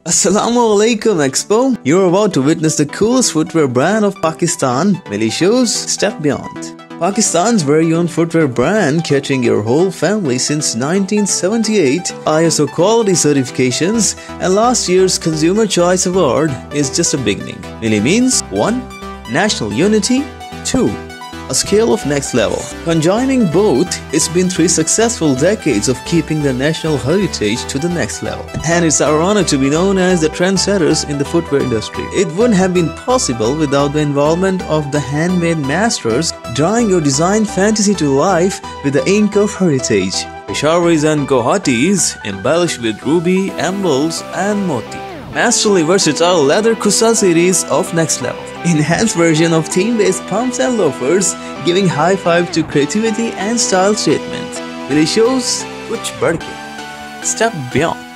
Assalamu alaikum Expo. You're about to witness the coolest footwear brand of Pakistan, Millie Shoes Step Beyond. Pakistan's very own footwear brand catering your whole family since 1978, ISO quality certifications and last year's Consumer Choice Award is just a beginning. Millie means 1. National unity, 2. A scale of next level. Conjoining both, it's been 3 successful decades of keeping the national heritage to the next level. And it's our honor to be known as the trendsetters in the footwear industry. It wouldn't have been possible without the involvement of the handmade masters drawing your design fantasy to life with the ink of heritage. Peshawaris and Guwahatis embellished with ruby, emeralds and moti. Masterly versatile leather kusa series of next level. Enhanced version of theme-based pumps and loafers, giving high five to creativity and style statement. Millie Shoes, kuch badh ke. Step beyond.